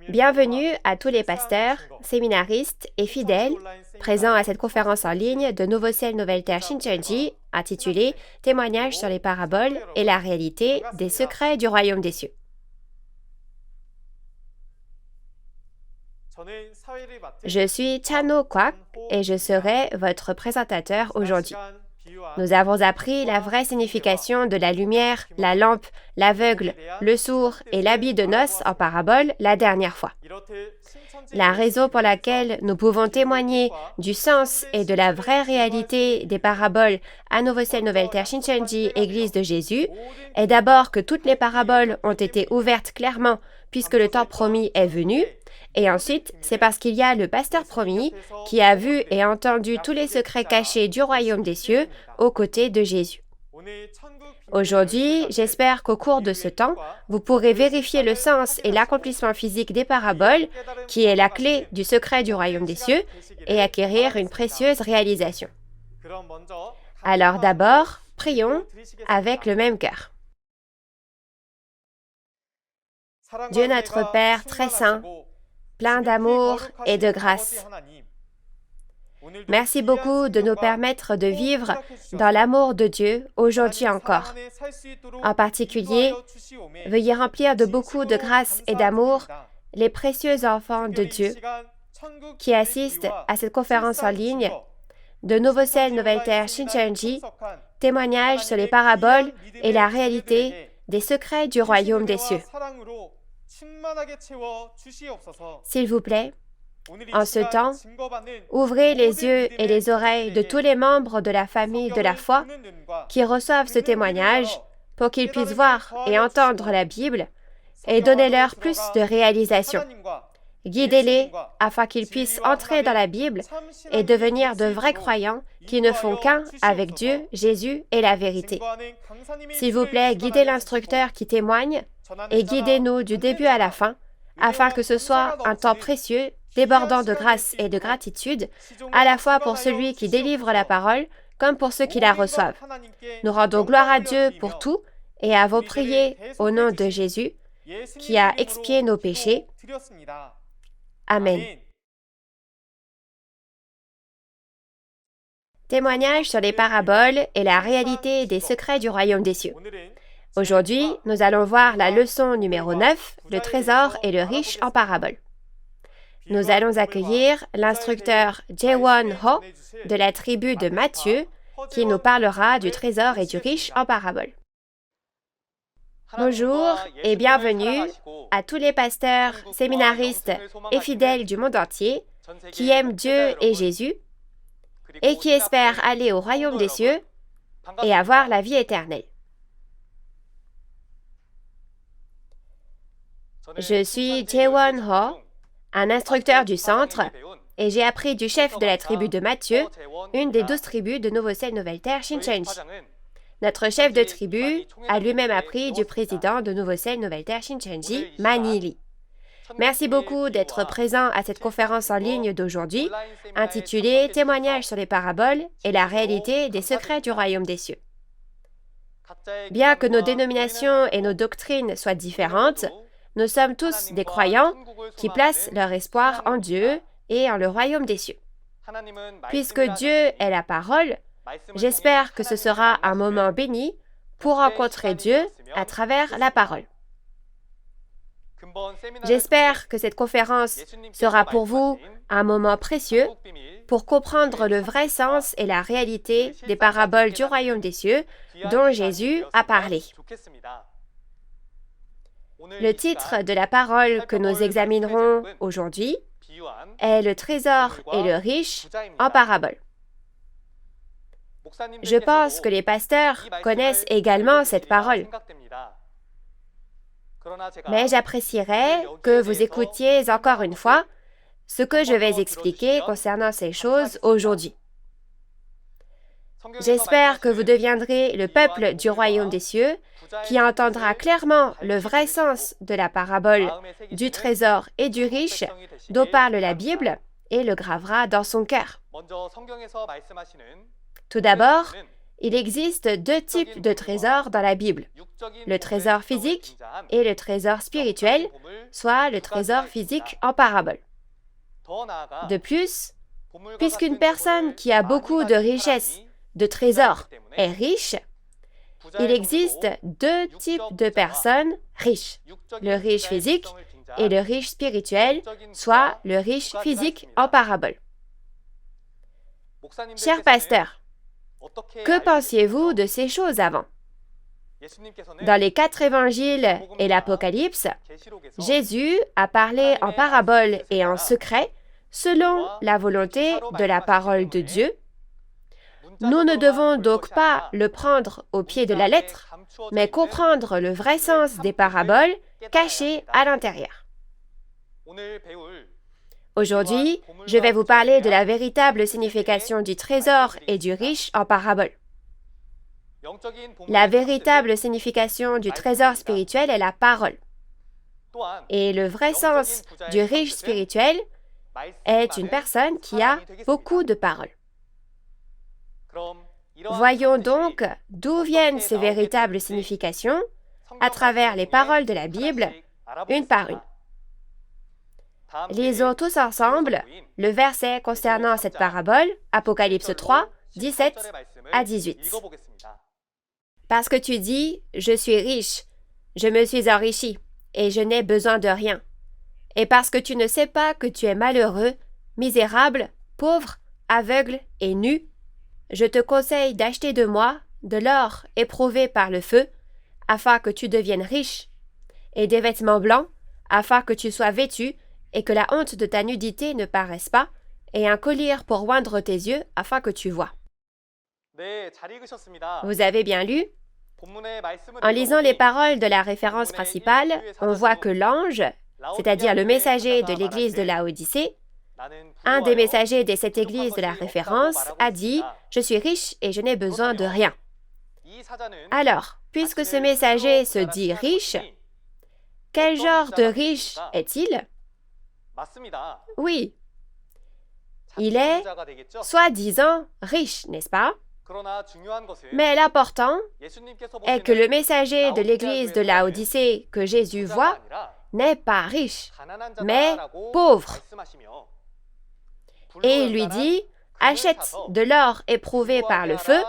Bienvenue à tous les pasteurs, séminaristes et fidèles présents à cette conférence en ligne de Nouveau Ciel Nouvelle Terre Shincheonji intitulée Témoignages sur les paraboles et la réalité des secrets du royaume des cieux. Je suis Chano Kwak et je serai votre présentateur aujourd'hui. Nous avons appris la vraie signification de la lumière, la lampe, l'aveugle, le sourd et l'habit de noces en parabole la dernière fois. La raison pour laquelle nous pouvons témoigner du sens et de la vraie réalité des paraboles à Nouveau Ciel Nouvelle Terre Shincheonji Église de Jésus est d'abord que toutes les paraboles ont été ouvertes clairement puisque le temps promis est venu, et ensuite c'est parce qu'il y a le pasteur promis qui a vu et entendu tous les secrets cachés du royaume des cieux aux côtés de Jésus. Aujourd'hui, j'espère qu'au cours de ce temps, vous pourrez vérifier le sens et l'accomplissement physique des paraboles, qui est la clé du secret du royaume des cieux, et acquérir une précieuse réalisation. Alors d'abord, prions avec le même cœur. Dieu notre Père très saint, plein d'amour et de grâce, merci beaucoup de nous permettre de vivre dans l'amour de Dieu aujourd'hui encore. En particulier, veuillez remplir de beaucoup de grâce et d'amour les précieux enfants de Dieu qui assistent à cette conférence en ligne de Nouveau Ciel Nouvelle Terre Shincheonji, témoignage sur les paraboles et la réalité des secrets du royaume des cieux. S'il vous plaît, en ce temps, ouvrez les yeux et les oreilles de tous les membres de la famille de la foi qui reçoivent ce témoignage pour qu'ils puissent voir et entendre la Bible et donnez-leur plus de réalisation. Guidez-les afin qu'ils puissent entrer dans la Bible et devenir de vrais croyants qui ne font qu'un avec Dieu, Jésus et la vérité. S'il vous plaît, guidez l'instructeur qui témoigne et guidez-nous du début à la fin afin que ce soit un temps précieux débordant de grâce et de gratitude, à la fois pour celui qui délivre la parole, comme pour ceux qui la reçoivent. Nous rendons gloire à Dieu pour tout et avons prié au nom de Jésus, qui a expié nos péchés. Amen. Témoignage sur les paraboles et la réalité des secrets du royaume des cieux. Aujourd'hui, nous allons voir la leçon numéro 9, le trésor et le riche en parabole. Nous allons accueillir l'instructeur Jae-won Ho de la tribu de Matthieu qui nous parlera du trésor et du riche en parabole. Bonjour et bienvenue à tous les pasteurs, séminaristes et fidèles du monde entier qui aiment Dieu et Jésus et qui espèrent aller au royaume des cieux et avoir la vie éternelle. Je suis Jae-won Ho, un instructeur du centre, et j'ai appris du chef de la tribu de Matthieu, une des 12 tribus de Nouveau Ciel Nouvelle Terre Shincheonji. Notre chef de tribu a lui-même appris du président de Nouveau Ciel Nouvelle Terre Shincheonji, Manny Lee. Merci beaucoup d'être présent à cette conférence en ligne d'aujourd'hui, intitulée Témoignages sur les paraboles et la réalité des secrets du royaume des cieux. Bien que nos dénominations et nos doctrines soient différentes, nous sommes tous des croyants qui placent leur espoir en Dieu et en le royaume des cieux. Puisque Dieu est la parole, j'espère que ce sera un moment béni pour rencontrer Dieu à travers la parole. J'espère que cette conférence sera pour vous un moment précieux pour comprendre le vrai sens et la réalité des paraboles du royaume des cieux dont Jésus a parlé. Le titre de la parole que nous examinerons aujourd'hui est le trésor et le riche en parabole. Je pense que les pasteurs connaissent également cette parole. Mais j'apprécierais que vous écoutiez encore une fois ce que je vais expliquer concernant ces choses aujourd'hui. J'espère que vous deviendrez le peuple du royaume des cieux qui entendra clairement le vrai sens de la parabole du trésor et du riche dont parle la Bible et le gravera dans son cœur. Tout d'abord, Il existe deux types de trésors dans la Bible, le trésor physique et le trésor spirituel, soit le trésor physique en parabole. De plus, puisqu'une personne qui a beaucoup de richesses, de trésors, est riche, il existe deux types de personnes riches, le riche physique et le riche spirituel, soit le riche physique en parabole. Cher pasteur, que pensiez-vous de ces choses avant? Dans les 4 évangiles et l'Apocalypse, Jésus a parlé en parabole et en secret selon la volonté de la parole de Dieu. Nous ne devons donc pas le prendre au pied de la lettre, mais comprendre le vrai sens des paraboles cachées à l'intérieur. Aujourd'hui, je vais vous parler de la véritable signification du trésor et du riche en parabole. La véritable signification du trésor spirituel est la parole. Et le vrai sens du riche spirituel est une personne qui a beaucoup de paroles. Voyons donc d'où viennent ces véritables significations à travers les paroles de la Bible, une par une. Lisons tous ensemble le verset concernant cette parabole, Apocalypse 3, 17 à 18. Parce que tu dis, je suis riche, je me suis enrichi, et je n'ai besoin de rien. Et parce que tu ne sais pas que tu es malheureux, misérable, pauvre, aveugle et nu, je te conseille d'acheter de moi de l'or éprouvé par le feu, afin que tu deviennes riche, et des vêtements blancs, afin que tu sois vêtu, et que la honte de ta nudité ne paraisse pas, et un collier pour oindre tes yeux, afin que tu vois. Vous avez bien lu? En lisant les paroles de la référence principale, on voit que l'ange, c'est-à-dire le messager de l'église de Laodicée, un des messagers de cette église de la référence, a dit « Je suis riche et je n'ai besoin de rien ». Alors, puisque ce messager se dit riche, quel genre de riche est-il? Oui, il est soi-disant riche, n'est-ce pas? Mais l'important est que le messager de l'église de Laodicée que Jésus voit n'est pas riche, mais pauvre. Et il lui dit, achète de l'or éprouvé par le feu,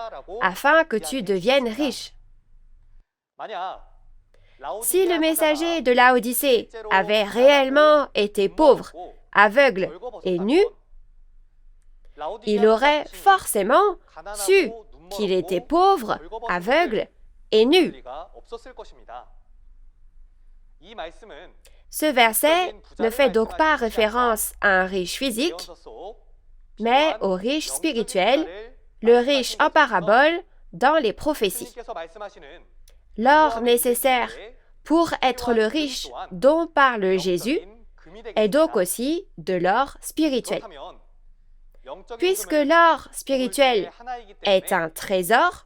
afin que tu deviennes riche. Si le messager de Laodicée avait réellement été pauvre, aveugle et nu, il aurait forcément su qu'il était pauvre, aveugle et nu. Ce verset ne fait donc pas référence à un riche physique, mais au riche spirituel, le riche en parabole dans les prophéties. L'or nécessaire pour être le riche dont parle Jésus est donc aussi de l'or spirituel. Puisque l'or spirituel est un trésor,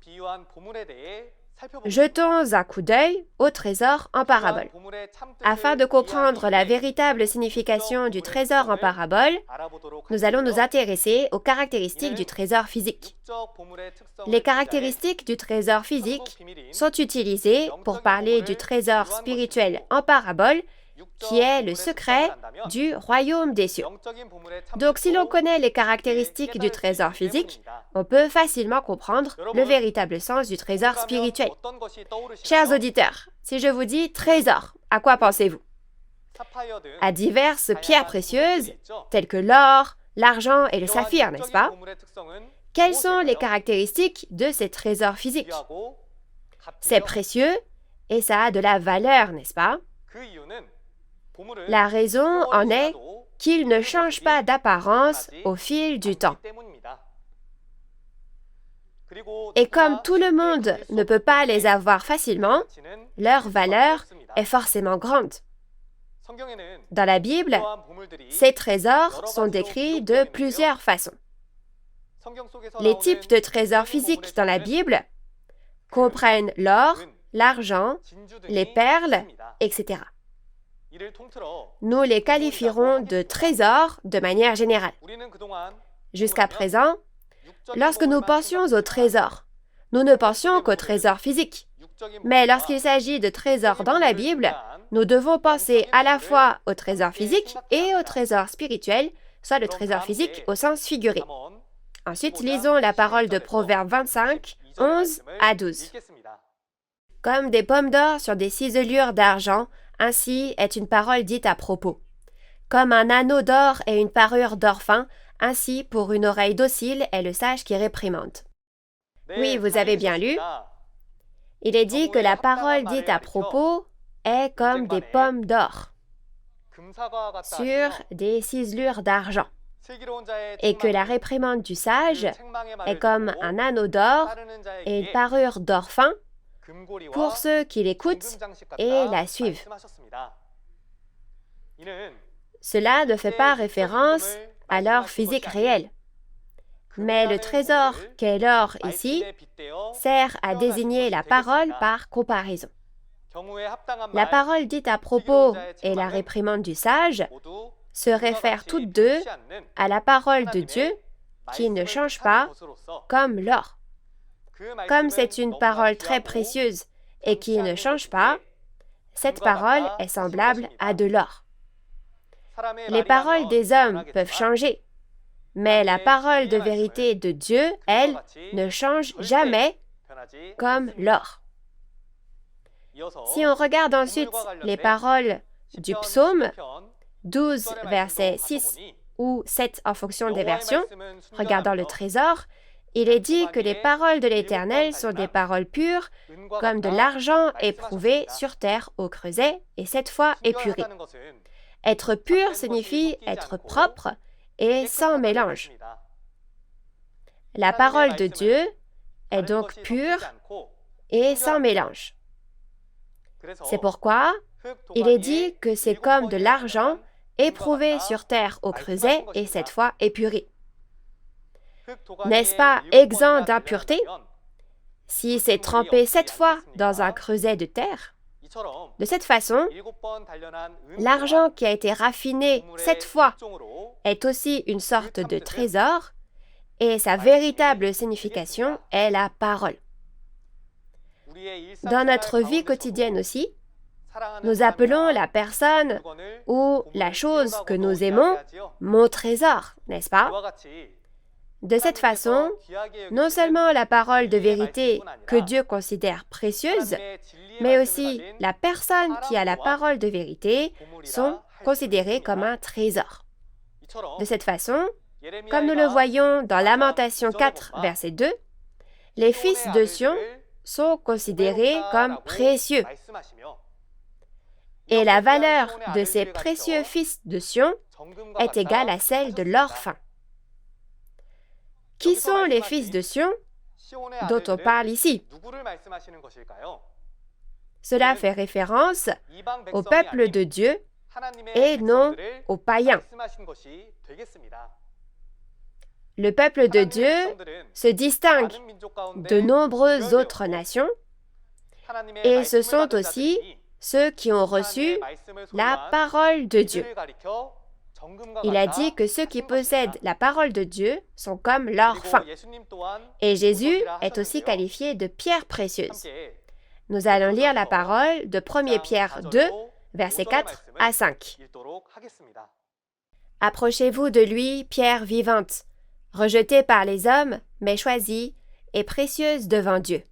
jetons un coup d'œil au trésor en parabole. Afin de comprendre la véritable signification du trésor en parabole, nous allons nous intéresser aux caractéristiques du trésor physique. Les caractéristiques du trésor physique sont utilisées pour parler du trésor spirituel en parabole, qui est le secret du royaume des cieux. Donc, si l'on connaît les caractéristiques du trésor physique, on peut facilement comprendre le véritable sens du trésor spirituel. Chers auditeurs, si je vous dis trésor, à quoi pensez-vous? À diverses pierres précieuses, telles que l'or, l'argent et le saphir, n'est-ce pas? Quelles sont les caractéristiques de ces trésors physiques? C'est précieux et ça a de la valeur, n'est-ce pas? La raison en est qu'ils ne changent pas d'apparence au fil du temps. Et comme tout le monde ne peut pas les avoir facilement, leur valeur est forcément grande. Dans la Bible, ces trésors sont décrits de plusieurs façons. Les types de trésors physiques dans la Bible comprennent l'or, l'argent, les perles, etc. Nous les qualifierons de trésors de manière générale. Jusqu'à présent, lorsque nous pensions aux trésors, nous ne pensions qu'au trésor physique. Mais lorsqu'il s'agit de trésors dans la Bible, nous devons penser à la fois au trésor physique et au trésor spirituel, soit le trésor physique au sens figuré. Ensuite, lisons la parole de Proverbe 25, 11 à 12. Comme des pommes d'or sur des ciselures d'argent, ainsi est une parole dite à propos. Comme un anneau d'or et une parure d'or fin, ainsi pour une oreille docile est le sage qui réprimande. Oui, vous avez bien lu. Il est dit que la parole dite à propos est comme des pommes d'or sur des ciselures d'argent, et que la réprimande du sage est comme un anneau d'or et une parure d'or fin pour ceux qui l'écoutent et la suivent. Cela ne fait pas référence à l'or physique réel, mais le trésor qu'est l'or ici sert à désigner la parole par comparaison. La parole dite à propos et la réprimande du sage se réfèrent toutes deux à la parole de Dieu qui ne change pas comme l'or. Comme c'est une parole très précieuse et qui ne change pas, cette parole est semblable à de l'or. Les paroles des hommes peuvent changer, mais la parole de vérité de Dieu, elle, ne change jamais comme l'or. Si on regarde ensuite les paroles du psaume 12, versets 6 ou 7 en fonction des versions, regardant le trésor, il est dit que les paroles de l'Éternel sont des paroles pures, comme de l'argent éprouvé sur terre au creuset et 7 fois épuré. Être pur signifie être propre et sans mélange. La parole de Dieu est donc pure et sans mélange. C'est pourquoi il est dit que c'est comme de l'argent éprouvé sur terre au creuset et 7 fois épuré. N'est-ce pas exempt d'impureté si c'est trempé 7 fois dans un creuset de terre? De cette façon, l'argent qui a été raffiné 7 fois est aussi une sorte de trésor et sa véritable signification est la parole. Dans notre vie quotidienne aussi, nous appelons la personne ou la chose que nous aimons mon trésor, n'est-ce pas? De cette façon, non seulement la parole de vérité que Dieu considère précieuse, mais aussi la personne qui a la parole de vérité sont considérées comme un trésor. De cette façon, comme nous le voyons dans Lamentation 4, verset 2, les fils de Sion sont considérés comme précieux. Et la valeur de ces précieux fils de Sion est égale à celle de l'or fin. Qui sont les fils de Sion dont on parle ici? Cela fait référence au peuple de Dieu et non aux païens. Le peuple de Dieu se distingue de nombreuses autres nations et ce sont aussi ceux qui ont reçu la parole de Dieu. Il a dit que ceux qui possèdent la parole de Dieu sont comme l'or fin. Et Jésus est aussi qualifié de pierre précieuse. Nous allons lire la parole de 1 Pierre 2, versets 4 à 5. Approchez-vous de lui, pierre vivante, rejetée par les hommes, mais choisie et précieuse devant Dieu.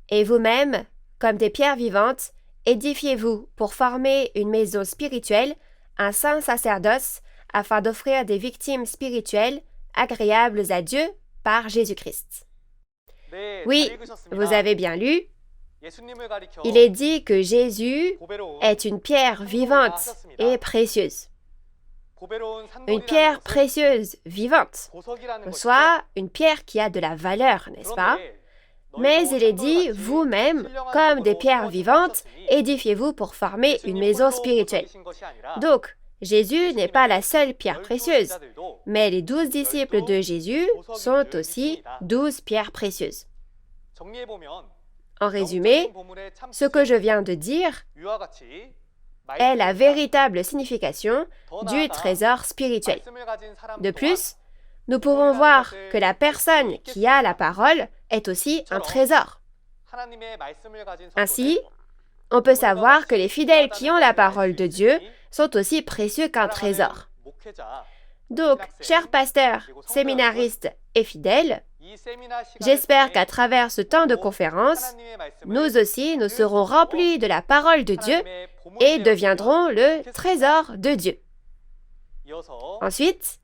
Et vous-même, comme des pierres vivantes, édifiez-vous pour former une maison spirituelle, un saint sacerdoce, afin d'offrir des victimes spirituelles agréables à Dieu par Jésus-Christ. Oui, vous avez bien lu. Il est dit que Jésus est une pierre vivante et précieuse. Une pierre précieuse vivante, soit une pierre qui a de la valeur, n'est-ce pas? Mais il est dit, vous-même, comme des pierres vivantes, édifiez-vous pour former une maison spirituelle. Donc, Jésus n'est pas la seule pierre précieuse, mais les 12 disciples de Jésus sont aussi 12 pierres précieuses. En résumé, ce que je viens de dire est la véritable signification du trésor spirituel. De plus, nous pouvons voir que la personne qui a la parole est aussi un trésor. Ainsi, on peut savoir que les fidèles qui ont la parole de Dieu sont aussi précieux qu'un trésor. Donc, chers pasteurs, séminaristes et fidèles, j'espère qu'à travers ce temps de conférence, nous aussi, nous serons remplis de la parole de Dieu et deviendrons le trésor de Dieu. Ensuite,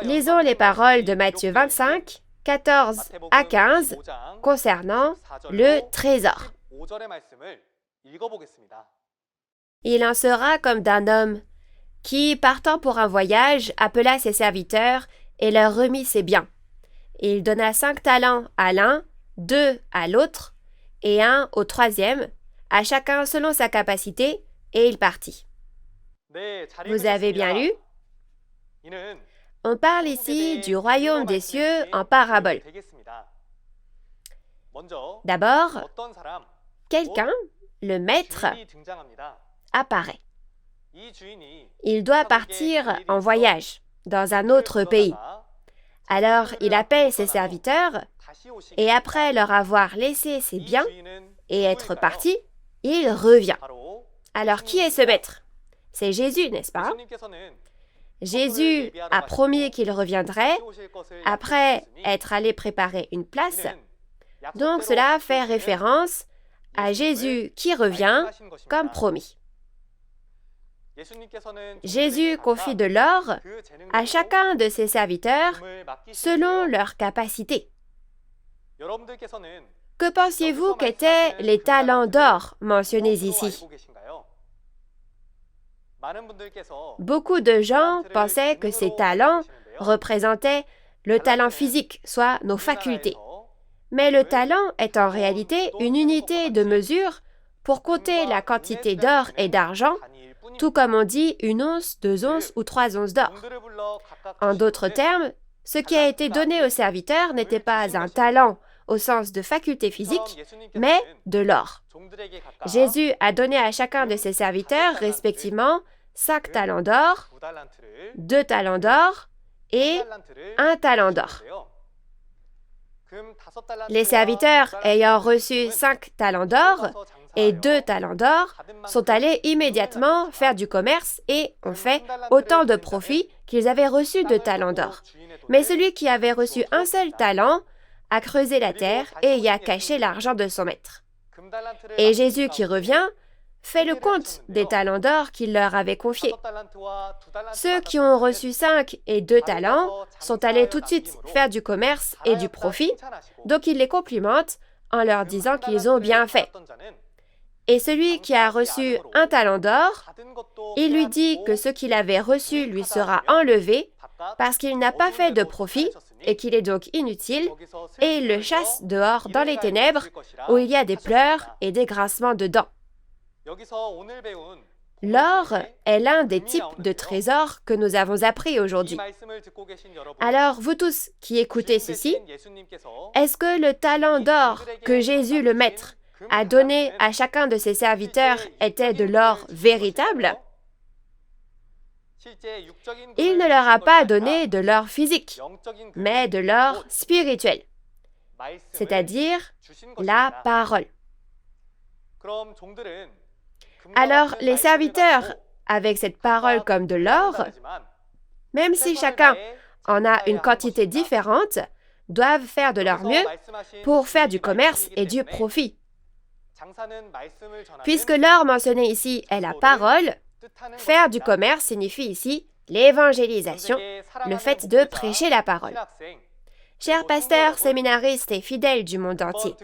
lisons les paroles de Matthieu 25, 14 à 15, concernant le trésor. Il en sera comme d'un homme qui, partant pour un voyage, appela ses serviteurs et leur remit ses biens. Il donna 5 talents à l'un, 2 à l'autre, et 1 au troisième, à chacun selon sa capacité, et il partit. Vous avez bien lu? On parle ici du royaume des cieux en parabole. D'abord, quelqu'un, le maître, apparaît. Il doit partir en voyage dans un autre pays. Alors, il appelle ses serviteurs et après leur avoir laissé ses biens et être parti, il revient. Alors, qui est ce maître? C'est Jésus, n'est-ce pas? Jésus a promis qu'il reviendrait après être allé préparer une place. Donc, cela fait référence à Jésus qui revient comme promis. Jésus confie de l'or à chacun de ses serviteurs selon leur capacité. Que pensiez-vous qu'étaient les talents d'or mentionnés ici? Beaucoup de gens pensaient que ces talents représentaient le talent physique, soit nos facultés. Mais le talent est en réalité une unité de mesure pour compter la quantité d'or et d'argent, tout comme on dit 1 once, 2 onces ou 3 onces d'or. En d'autres termes, ce qui a été donné aux serviteurs n'était pas un talent au sens de faculté physique, mais de l'or. Jésus a donné à chacun de ses serviteurs respectivement 5 talents d'or, 2 talents d'or et 1 talent d'or. Les serviteurs ayant reçu 5 talents d'or et 2 talents d'or sont allés immédiatement faire du commerce et ont fait autant de profit qu'ils avaient reçu 2 talents d'or. Mais celui qui avait reçu un seul talent a creusé la terre et y a caché l'argent de son maître. Et Jésus qui revient fait le compte des talents d'or qu'il leur avait confiés. Ceux qui ont reçu 5 et 2 talents sont allés tout de suite faire du commerce et du profit, donc il les complimente en leur disant qu'ils ont bien fait. Et celui qui a reçu 1 talent d'or, il lui dit que ce qu'il avait reçu lui sera enlevé parce qu'il n'a pas fait de profit et qu'il est donc inutile, et il le chasse dehors dans les ténèbres où il y a des pleurs et des grincements de dents. L'or est l'un des types de trésors que nous avons appris aujourd'hui. Alors, vous tous qui écoutez ceci, est-ce que le talent d'or que Jésus le Maître a donné à chacun de ses serviteurs était de l'or véritable? Il ne leur a pas donné de l'or physique, mais de l'or spirituel, c'est-à-dire la parole. Alors, les serviteurs, avec cette parole comme de l'or, même si chacun en a une quantité différente, doivent faire de leur mieux pour faire du commerce et du profit. Puisque l'or mentionné ici est la parole, faire du commerce signifie ici l'évangélisation, le fait de prêcher la parole. Chers pasteurs, séminaristes et fidèles du monde entier,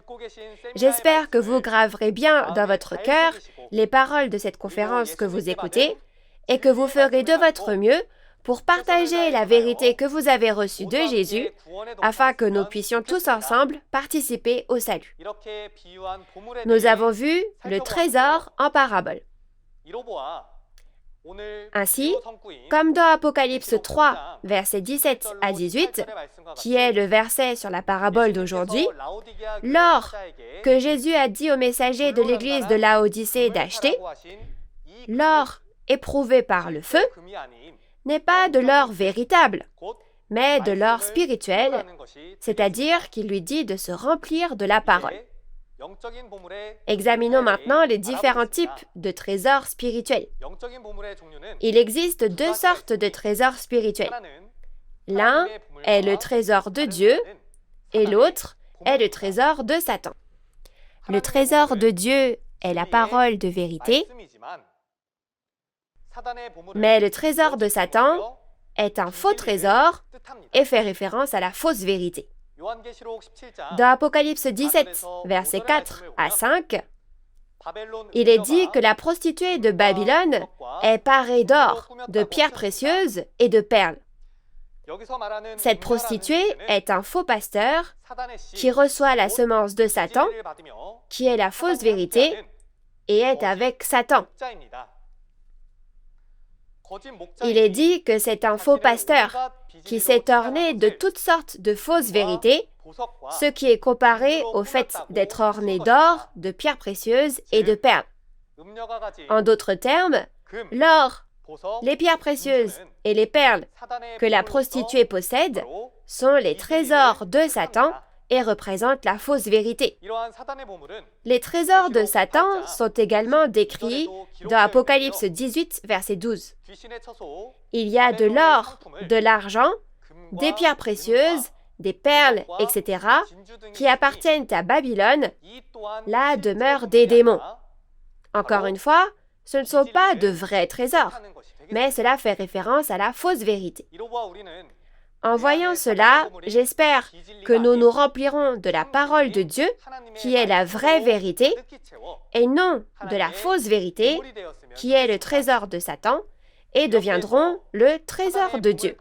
j'espère que vous graverez bien dans votre cœur les paroles de cette conférence que vous écoutez et que vous ferez de votre mieux pour partager la vérité que vous avez reçue de Jésus afin que nous puissions tous ensemble participer au salut. Nous avons vu le trésor en parabole. Ainsi, comme dans Apocalypse 3, versets 17 à 18, qui est le verset sur la parabole d'aujourd'hui, l'or que Jésus a dit au messager de l'église de Laodicée d'acheter, l'or éprouvé par le feu, n'est pas de l'or véritable, mais de l'or spirituel, c'est-à-dire qu'il lui dit de se remplir de la parole. Examinons maintenant les différents types de trésors spirituels. Il existe deux sortes de trésors spirituels. L'un est le trésor de Dieu et l'autre est le trésor de Satan. Le trésor de Dieu est la parole de vérité, mais le trésor de Satan est un faux trésor et fait référence à la fausse vérité. Dans Apocalypse 17, versets 4 à 5, il est dit que la prostituée de Babylone est parée d'or, de pierres précieuses et de perles. Cette prostituée est un faux pasteur qui reçoit la semence de Satan, qui est la fausse vérité, et est avec Satan. Il est dit que c'est un faux pasteur qui s'est orné de toutes sortes de fausses vérités, ce qui est comparé au fait d'être orné d'or, de pierres précieuses et de perles. En d'autres termes, l'or, les pierres précieuses et les perles que la prostituée possède sont les trésors de Satan et représentent la fausse vérité. Les trésors de Satan sont également décrits dans Apocalypse 18, verset 12. Il y a de l'or, de l'argent, des pierres précieuses, des perles, etc., qui appartiennent à Babylone, la demeure des démons. Encore une fois, ce ne sont pas de vrais trésors, mais cela fait référence à la fausse vérité. En voyant cela, j'espère que nous nous remplirons de la parole de Dieu, qui est la vraie vérité, et non de la fausse vérité, qui est le trésor de Satan, et deviendront le trésor de Dieu.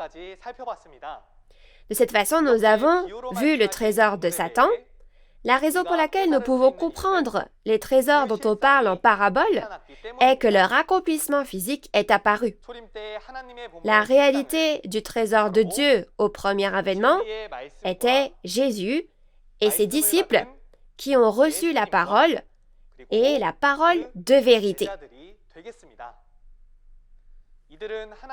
De cette façon, nous avons vu le trésor de Satan. La raison pour laquelle nous pouvons comprendre les trésors dont on parle en parabole est que leur accomplissement physique est apparu. La réalité du trésor de Dieu au premier avènement était Jésus et ses disciples qui ont reçu la parole et la parole de vérité.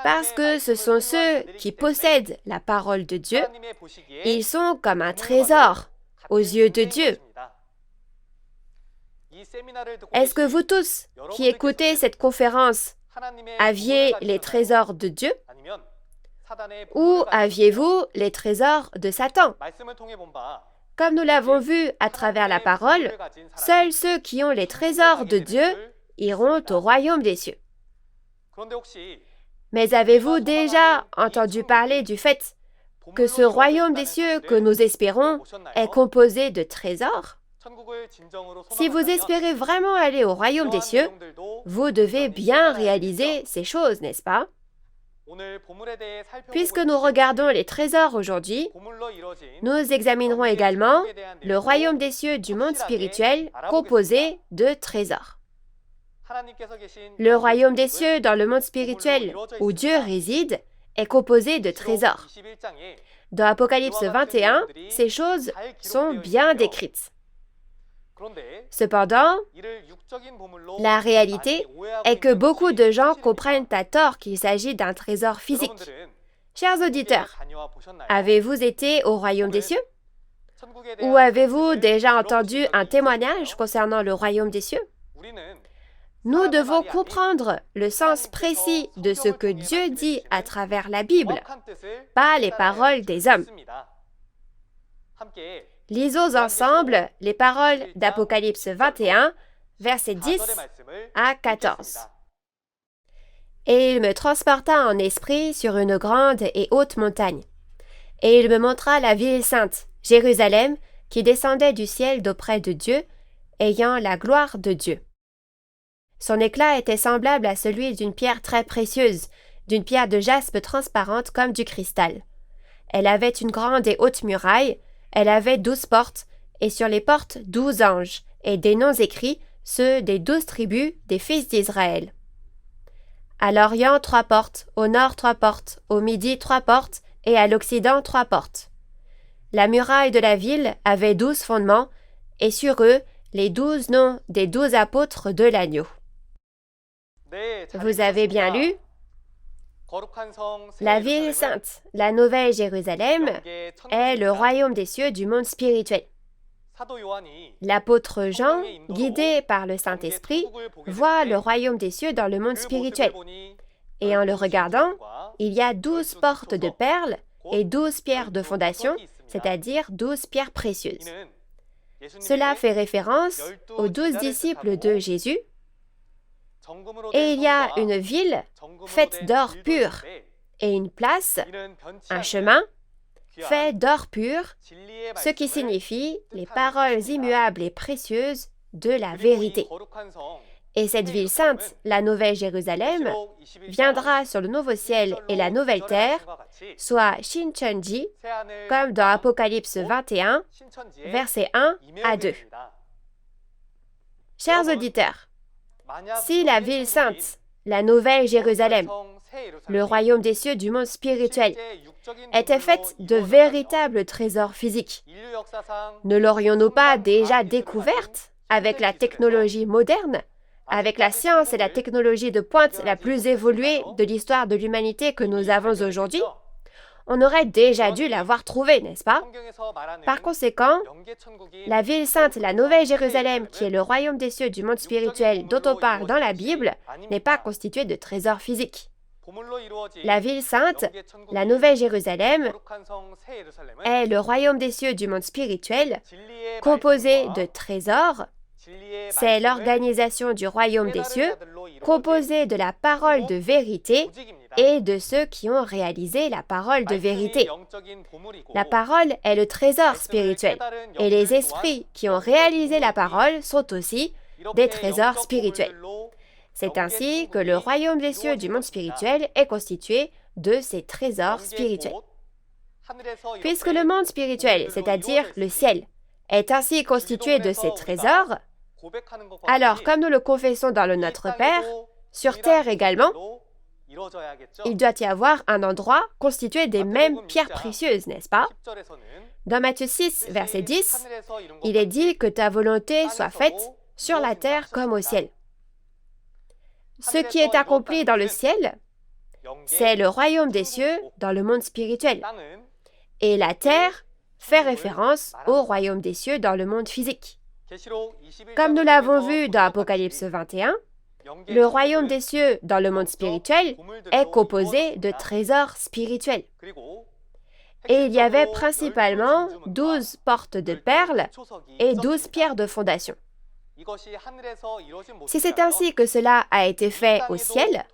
Parce que ce sont ceux qui possèdent la parole de Dieu, ils sont comme un trésor aux yeux de Dieu. Est-ce que vous tous qui écoutez cette conférence aviez les trésors de Dieu ou aviez-vous les trésors de Satan? Comme nous l'avons vu à travers la parole, seuls ceux qui ont les trésors de Dieu iront au royaume des cieux. Mais avez-vous déjà entendu parler du fait que ce royaume des cieux que nous espérons est composé de trésors? Si vous espérez vraiment aller au royaume des cieux, vous devez bien réaliser ces choses, n'est-ce pas? Puisque nous regardons les trésors aujourd'hui, nous examinerons également le royaume des cieux du monde spirituel composé de trésors. Le royaume des cieux dans le monde spirituel où Dieu réside est composé de trésors. Dans Apocalypse 21, ces choses sont bien décrites. Cependant, la réalité est que beaucoup de gens comprennent à tort qu'il s'agit d'un trésor physique. Chers auditeurs, avez-vous été au royaume des cieux? Ou avez-vous déjà entendu un témoignage concernant le royaume des cieux? Nous devons comprendre le sens précis de ce que Dieu dit à travers la Bible, pas les paroles des hommes. Lisons ensemble les paroles d'Apocalypse 21, versets 10 à 14. Et il me transporta en esprit sur une grande et haute montagne. Et il me montra la ville sainte, Jérusalem, qui descendait du ciel d'auprès de Dieu, ayant la gloire de Dieu. Son éclat était semblable à celui d'une pierre très précieuse, d'une pierre de jaspe transparente comme du cristal. Elle avait une grande et haute muraille, elle avait 12 portes, et sur les portes 12 anges, et des noms écrits, ceux des 12 tribus des fils d'Israël. À l'Orient 3 portes, au Nord 3 portes, au Midi 3 portes, et à l'Occident 3 portes. La muraille de la ville avait 12 fondements, et sur eux les 12 noms des 12 apôtres de l'agneau. Vous avez bien lu? La ville sainte, la Nouvelle Jérusalem, est le royaume des cieux du monde spirituel. L'apôtre Jean, guidé par le Saint-Esprit, voit le royaume des cieux dans le monde spirituel. Et en le regardant, il y a 12 portes de perles et 12 pierres de fondation, c'est-à-dire 12 pierres précieuses. Cela fait référence aux 12 disciples de Jésus. Et il y a une ville faite d'or pur et une place, un chemin, fait d'or pur, ce qui signifie les paroles immuables et précieuses de la vérité. Et cette ville sainte, la Nouvelle Jérusalem, viendra sur le nouveau ciel et la nouvelle terre, soit Shincheonji, comme dans Apocalypse 21, versets 1 à 2. Chers auditeurs, si la ville sainte, la Nouvelle Jérusalem, le royaume des cieux du monde spirituel, était faite de véritables trésors physiques, ne l'aurions-nous pas déjà découverte avec la technologie moderne, avec la science et la technologie de pointe la plus évoluée de l'histoire de l'humanité que nous avons aujourd'hui? On aurait déjà dû l'avoir trouvée, n'est-ce pas? Par conséquent, la ville sainte, la Nouvelle Jérusalem, qui est le royaume des cieux du monde spirituel dont on parle dans la Bible, n'est pas constituée de trésors physiques. La ville sainte, la Nouvelle Jérusalem, est le royaume des cieux du monde spirituel, composé de trésors. C'est l'organisation du royaume des cieux, composée de la parole de vérité et de ceux qui ont réalisé la parole de vérité. La parole est le trésor spirituel, et les esprits qui ont réalisé la parole sont aussi des trésors spirituels. C'est ainsi que le royaume des cieux du monde spirituel est constitué de ces trésors spirituels. Puisque le monde spirituel, c'est-à-dire le ciel, est ainsi constitué de ces trésors, alors comme nous le confessons dans le Notre Père, sur terre également, il doit y avoir un endroit constitué des mêmes pierres précieuses, n'est-ce pas? Dans Matthieu 6, verset 10, il est dit que ta volonté soit faite sur la terre comme au ciel. Ce qui est accompli dans le ciel, c'est le royaume des cieux dans le monde spirituel. Et la terre fait référence au royaume des cieux dans le monde physique. Comme nous l'avons vu dans Apocalypse 21, le royaume des cieux dans le monde spirituel est composé de trésors spirituels. Et il y avait principalement 12 portes de perles et 12 pierres de fondation. Si c'est ainsi que cela a été fait au ciel,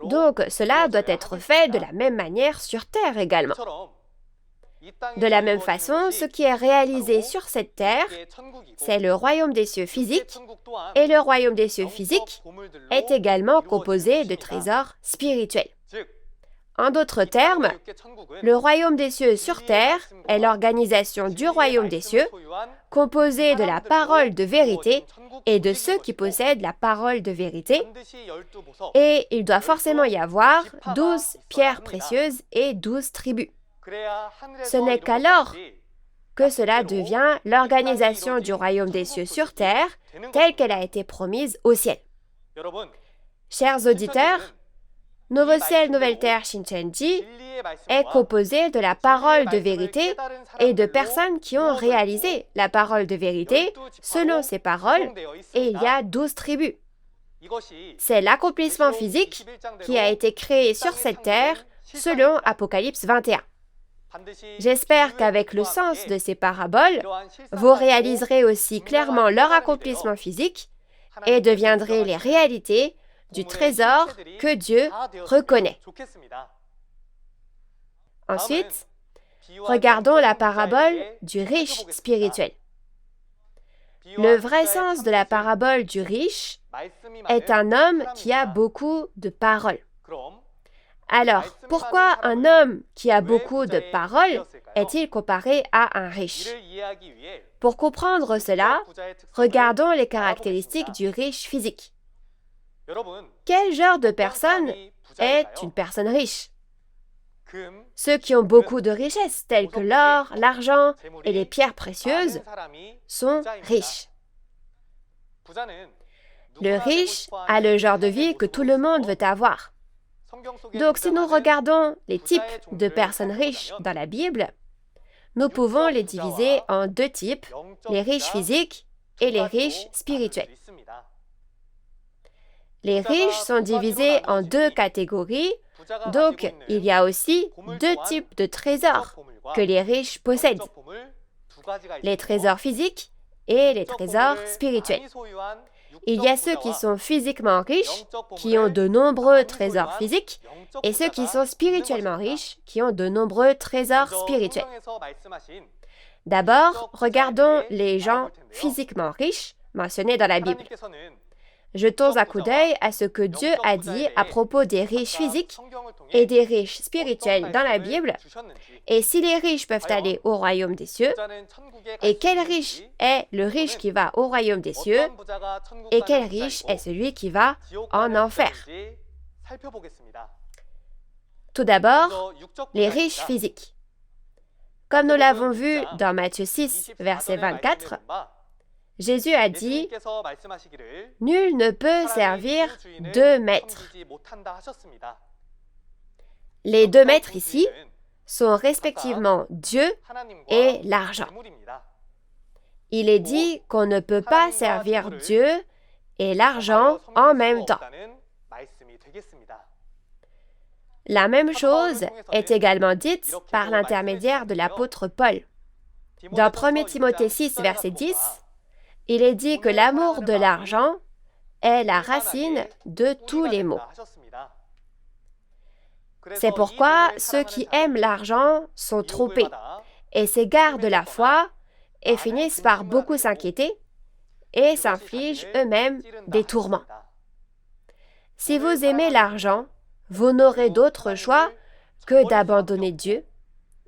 donc cela doit être fait de la même manière sur terre également. De la même façon, ce qui est réalisé sur cette terre, c'est le royaume des cieux physique, et le royaume des cieux physique est également composé de trésors spirituels. En d'autres termes, le royaume des cieux sur terre est l'organisation du royaume des cieux, composée de la parole de vérité et de ceux qui possèdent la parole de vérité, et il doit forcément y avoir 12 pierres précieuses et 12 tribus. Ce n'est qu'alors que cela devient l'organisation du royaume des cieux sur terre, telle qu'elle a été promise au ciel. Chers auditeurs, Nouveau ciel, nouvelle terre, Shincheonji, est composé de la parole de vérité et de personnes qui ont réalisé la parole de vérité selon ces paroles, et il y a 12 tribus. C'est l'accomplissement physique qui a été créé sur cette terre selon Apocalypse 21. J'espère qu'avec le sens de ces paraboles, vous réaliserez aussi clairement leur accomplissement physique et deviendrez les réalités du trésor que Dieu reconnaît. Ensuite, regardons la parabole du riche spirituel. Le vrai sens de la parabole du riche est un homme qui a beaucoup de paroles. Alors, pourquoi un homme qui a beaucoup de paroles est-il comparé à un riche? Pour comprendre cela, regardons les caractéristiques du riche physique. Quel genre de personne est une personne riche? Ceux qui ont beaucoup de richesses, telles que l'or, l'argent et les pierres précieuses, sont riches. Le riche a le genre de vie que tout le monde veut avoir. Donc, si nous regardons les types de personnes riches dans la Bible, nous pouvons les diviser en deux types, les riches physiques et les riches spirituels. Les riches sont divisés en deux catégories, donc il y a aussi deux types de trésors que les riches possèdent, les trésors physiques et les trésors spirituels. Il y a ceux qui sont physiquement riches, qui ont de nombreux trésors physiques, et ceux qui sont spirituellement riches, qui ont de nombreux trésors spirituels. D'abord, regardons les gens physiquement riches mentionnés dans la Bible. Jetons un coup d'œil à ce que Dieu a dit à propos des riches physiques et des riches spirituels dans la Bible, et si les riches peuvent aller au royaume des cieux, et quel riche est le riche qui va au royaume des cieux, et quel riche est celui qui va en enfer. Tout d'abord, les riches physiques. Comme nous l'avons vu dans Matthieu 6, verset 24, Jésus a dit « Nul ne peut servir deux maîtres ». Les deux maîtres ici sont respectivement Dieu et l'argent. Il est dit qu'on ne peut pas servir Dieu et l'argent en même temps. La même chose est également dite par l'intermédiaire de l'apôtre Paul. Dans 1 Timothée 6, verset 10, il est dit que l'amour de l'argent est la racine de tous les maux. C'est pourquoi ceux qui aiment l'argent sont trompés et s'égarent de la foi et finissent par beaucoup s'inquiéter et s'infligent eux-mêmes des tourments. Si vous aimez l'argent, vous n'aurez d'autre choix que d'abandonner Dieu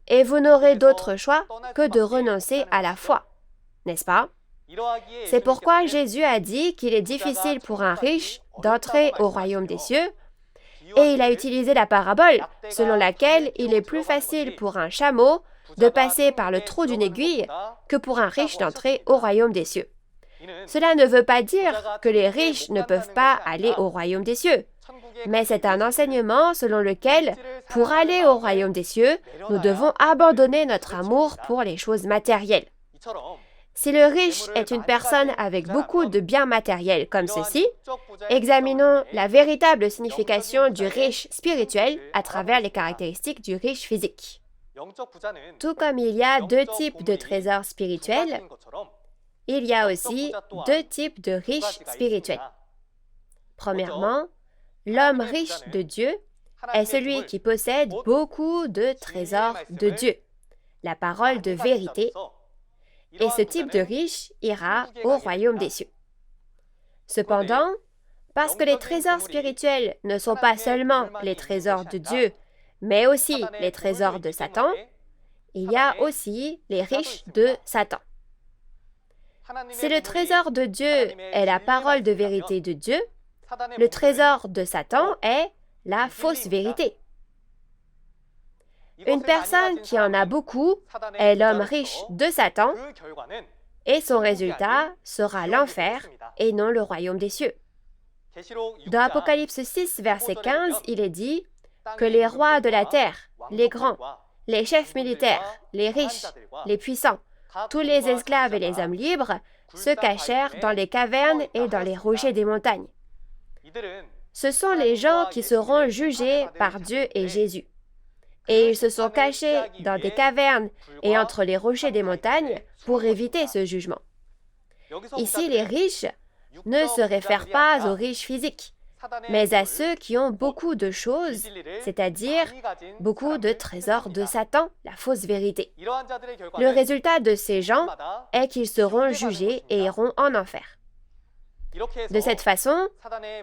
et vous n'aurez d'autre choix que de renoncer à la foi, n'est-ce pas? C'est pourquoi Jésus a dit qu'il est difficile pour un riche d'entrer au royaume des cieux, et il a utilisé la parabole selon laquelle il est plus facile pour un chameau de passer par le trou d'une aiguille que pour un riche d'entrer au royaume des cieux. Cela ne veut pas dire que les riches ne peuvent pas aller au royaume des cieux, mais c'est un enseignement selon lequel, pour aller au royaume des cieux, nous devons abandonner notre amour pour les choses matérielles. Si le riche est une personne avec beaucoup de biens matériels comme ceci, examinons la véritable signification du riche spirituel à travers les caractéristiques du riche physique. Tout comme il y a deux types de trésors spirituels, il y a aussi deux types de riches spirituels. Premièrement, l'homme riche de Dieu est celui qui possède beaucoup de trésors de Dieu, la parole de vérité, et ce type de riche ira au royaume des cieux. Cependant, parce que les trésors spirituels ne sont pas seulement les trésors de Dieu, mais aussi les trésors de Satan, il y a aussi les riches de Satan. Si le trésor de Dieu est la parole de vérité de Dieu, le trésor de Satan est la fausse vérité. Une personne qui en a beaucoup est l'homme riche de Satan, et son résultat sera l'enfer et non le royaume des cieux. Dans Apocalypse 6, verset 15, il est dit que les rois de la terre, les grands, les chefs militaires, les riches, les puissants, tous les esclaves et les hommes libres se cachèrent dans les cavernes et dans les rochers des montagnes. Ce sont les gens qui seront jugés par Dieu et Jésus. Et ils se sont cachés dans des cavernes et entre les rochers des montagnes pour éviter ce jugement. Ici, les riches ne se réfèrent pas aux riches physiques, mais à ceux qui ont beaucoup de choses, c'est-à-dire beaucoup de trésors de Satan, la fausse vérité. Le résultat de ces gens est qu'ils seront jugés et iront en enfer. De cette façon,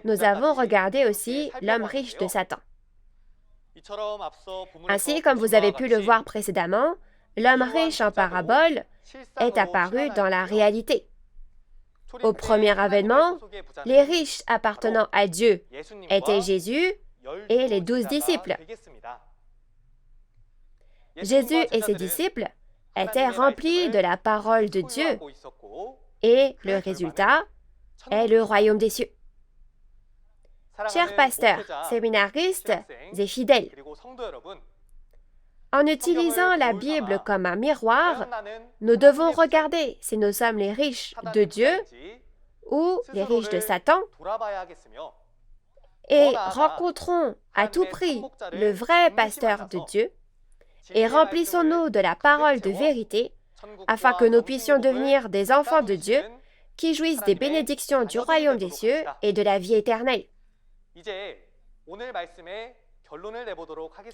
nous avons regardé aussi l'homme riche de Satan. Ainsi, comme vous avez pu le voir précédemment, l'homme riche en parabole est apparu dans la réalité. Au premier avènement, les riches appartenant à Dieu étaient Jésus et les 12 disciples. Jésus et ses disciples étaient remplis de la parole de Dieu et le résultat est le royaume des cieux. Chers pasteurs, séminaristes et fidèles. En utilisant la Bible comme un miroir, nous devons regarder si nous sommes les riches de Dieu ou les riches de Satan et rencontrons à tout prix le vrai pasteur de Dieu et remplissons-nous de la parole de vérité afin que nous puissions devenir des enfants de Dieu qui jouissent des bénédictions du royaume des cieux et de la vie éternelle.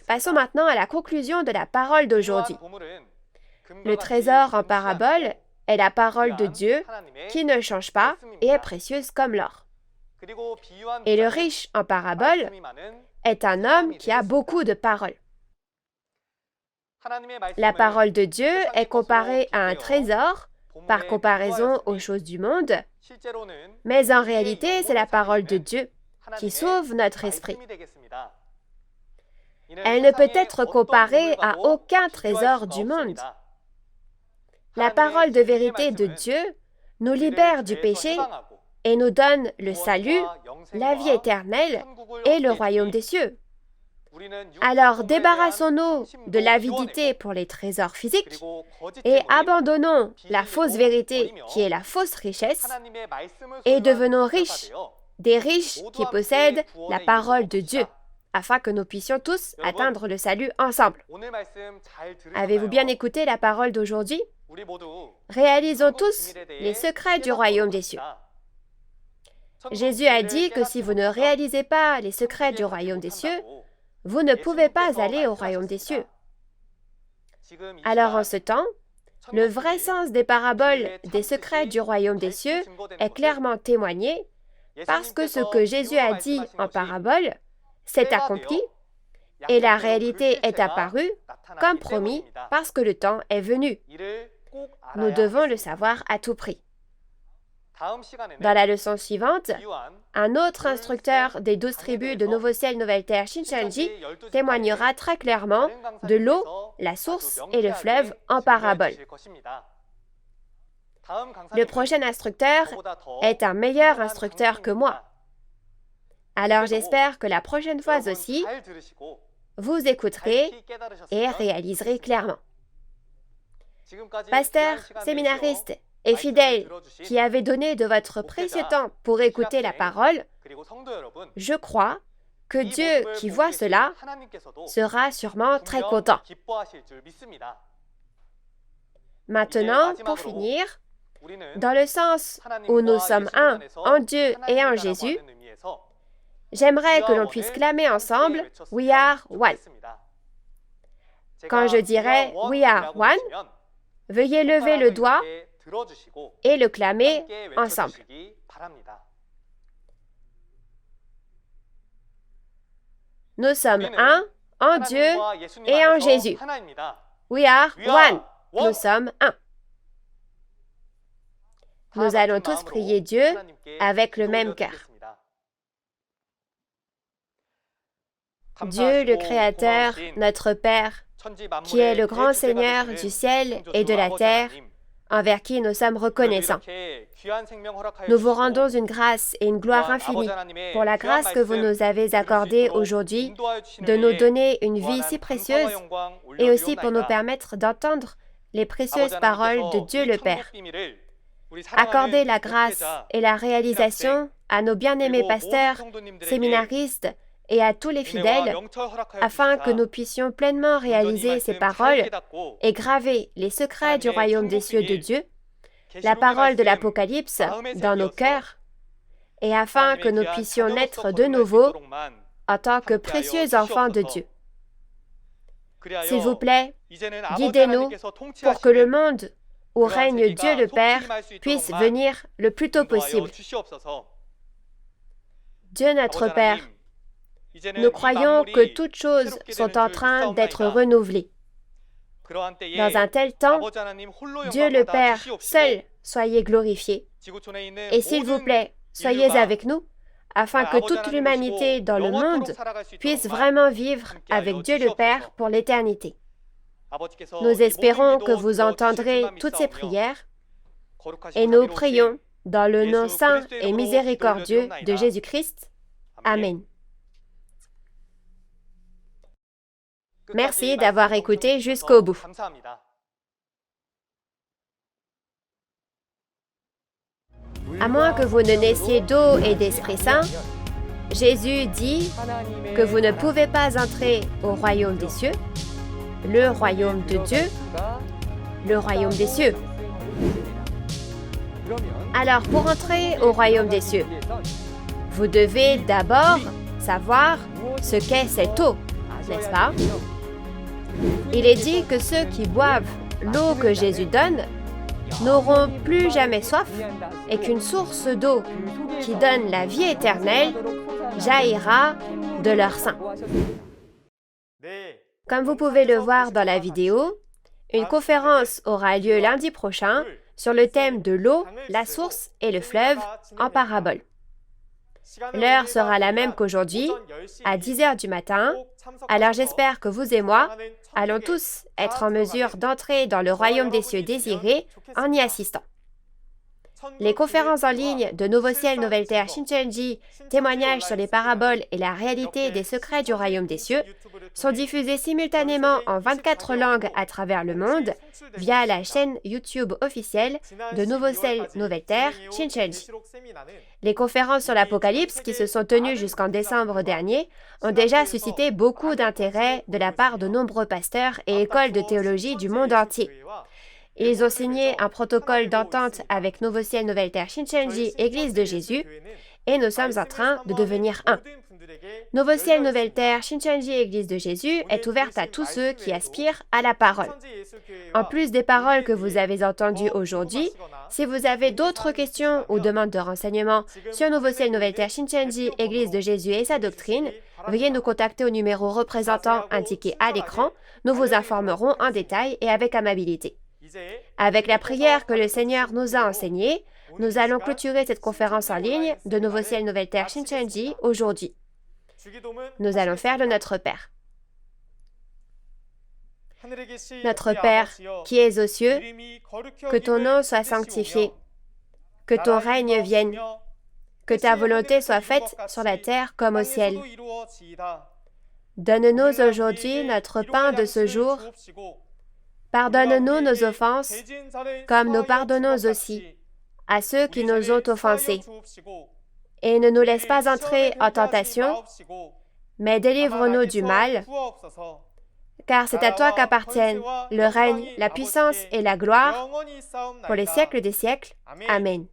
Passons maintenant à la conclusion de la parole d'aujourd'hui. Le trésor en parabole est la parole de Dieu qui ne change pas et est précieuse comme l'or. Et le riche en parabole est un homme qui a beaucoup de paroles. La parole de Dieu est comparée à un trésor par comparaison aux choses du monde, mais en réalité, c'est la parole de Dieu qui sauve notre esprit. Elle ne peut être comparée à aucun trésor du monde. La parole de vérité de Dieu nous libère du péché et nous donne le salut, la vie éternelle et le royaume des cieux. Alors débarrassons-nous de l'avidité pour les trésors physiques et abandonnons la fausse vérité qui est la fausse richesse et devenons riches, des riches qui possèdent la parole de Dieu, afin que nous puissions tous atteindre le salut ensemble. Avez-vous bien écouté la parole d'aujourd'hui? Réalisons tous les secrets du royaume des cieux. Jésus a dit que si vous ne réalisez pas les secrets du royaume des cieux, vous ne pouvez pas aller au royaume des cieux. Alors en ce temps, le vrai sens des paraboles des secrets du royaume des cieux est clairement témoigné parce que ce que Jésus a dit en parabole s'est accompli et la réalité est apparue comme promis parce que le temps est venu. Nous devons le savoir à tout prix. Dans la leçon suivante, un autre instructeur des 12 tribus de Nouveau Ciel, Nouvelle Terre, Shincheonji, témoignera très clairement de l'eau, la source et le fleuve en parabole. Le prochain instructeur est un meilleur instructeur que moi. Alors j'espère que la prochaine fois aussi, vous écouterez et réaliserez clairement. Pasteur, séminariste et fidèles qui avez donné de votre précieux temps pour écouter la parole, je crois que Dieu qui voit cela sera sûrement très content. Maintenant, pour finir, dans le sens où nous sommes un en Dieu et en Jésus, j'aimerais que l'on puisse clamer ensemble « We are one ». Quand je dirai « We are one », veuillez lever le doigt et le clamer ensemble. Nous sommes un en Dieu et en Jésus. We are one. Nous sommes un. Nous allons tous prier Dieu avec le même cœur. Dieu le Créateur, notre Père, qui est le grand Seigneur du ciel et de la terre, envers qui nous sommes reconnaissants. Nous vous rendons une grâce et une gloire infinie pour la grâce que vous nous avez accordée aujourd'hui de nous donner une vie si précieuse et aussi pour nous permettre d'entendre les précieuses paroles de Dieu le Père. Accordez la grâce et la réalisation à nos bien-aimés pasteurs, séminaristes et à tous les fidèles, afin que nous puissions pleinement réaliser ces paroles et graver les secrets du royaume des cieux de Dieu, la parole de l'Apocalypse dans nos cœurs, et afin que nous puissions naître de nouveau en tant que précieux enfants de Dieu. S'il vous plaît, guidez-nous pour que le monde où règne Dieu le Père puisse venir le plus tôt possible. Dieu notre Père, nous croyons que toutes choses sont en train d'être renouvelées. Dans un tel temps, Dieu le Père seul soyez glorifié. Et s'il vous plaît, soyez avec nous, afin que toute l'humanité dans le monde puisse vraiment vivre avec Dieu le Père pour l'éternité. Nous espérons que vous entendrez toutes ces prières et nous prions dans le nom saint et miséricordieux de Jésus-Christ. Amen. Merci d'avoir écouté jusqu'au bout. À moins que vous ne naissiez d'eau et d'Esprit Saint, Jésus dit que vous ne pouvez pas entrer au royaume des cieux, le royaume de Dieu, le royaume des cieux. Alors, pour entrer au royaume des cieux, vous devez d'abord savoir ce qu'est cette eau, n'est-ce pas? Il est dit que ceux qui boivent l'eau que Jésus donne n'auront plus jamais soif et qu'une source d'eau qui donne la vie éternelle jaillira de leur sein. Comme vous pouvez le voir dans la vidéo, une conférence aura lieu lundi prochain sur le thème de l'eau, la source et le fleuve en parabole. L'heure sera la même qu'aujourd'hui, à 10h du matin, alors j'espère que vous et moi allons tous être en mesure d'entrer dans le royaume des cieux désiré en y assistant. Les conférences en ligne de Nouveau Ciel, Nouvelle Terre, Shincheonji, témoignages sur les paraboles et la réalité des secrets du royaume des cieux, sont diffusées simultanément en 24 langues à travers le monde via la chaîne YouTube officielle de Nouveau Ciel, Nouvelle Terre, Shincheonji. Les conférences sur l'Apocalypse qui se sont tenues jusqu'en décembre dernier ont déjà suscité beaucoup d'intérêt de la part de nombreux pasteurs et écoles de théologie du monde entier. Ils ont signé un protocole d'entente avec Nouveau Ciel, Nouvelle Terre, Shincheonji, Église de Jésus, et nous sommes en train de devenir un. Nouveau Ciel, Nouvelle Terre, Shincheonji, Église de Jésus est ouverte à tous ceux qui aspirent à la parole. En plus des paroles que vous avez entendues aujourd'hui, si vous avez d'autres questions ou demandes de renseignements sur Nouveau Ciel, Nouvelle Terre, Shincheonji, Église de Jésus et sa doctrine, veuillez nous contacter au numéro représentant indiqué à l'écran. Nous vous informerons en détail et avec amabilité. Avec la prière que le Seigneur nous a enseignée, nous allons clôturer cette conférence en ligne de Nouveau Ciel, Nouvelle Terre, Shincheonji aujourd'hui. Nous allons faire le Notre Père. Notre Père, qui es aux cieux, que ton nom soit sanctifié, que ton règne vienne, que ta volonté soit faite sur la terre comme au ciel. Donne-nous aujourd'hui notre pain de ce jour. Pardonne-nous nos offenses, comme nous pardonnons aussi à ceux qui nous ont offensés. Et ne nous laisse pas entrer en tentation, mais délivre-nous du mal, car c'est à toi qu'appartiennent le règne, la puissance et la gloire pour les siècles des siècles. Amen.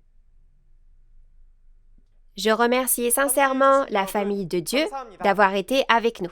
Je remercie sincèrement la famille de Dieu d'avoir été avec nous.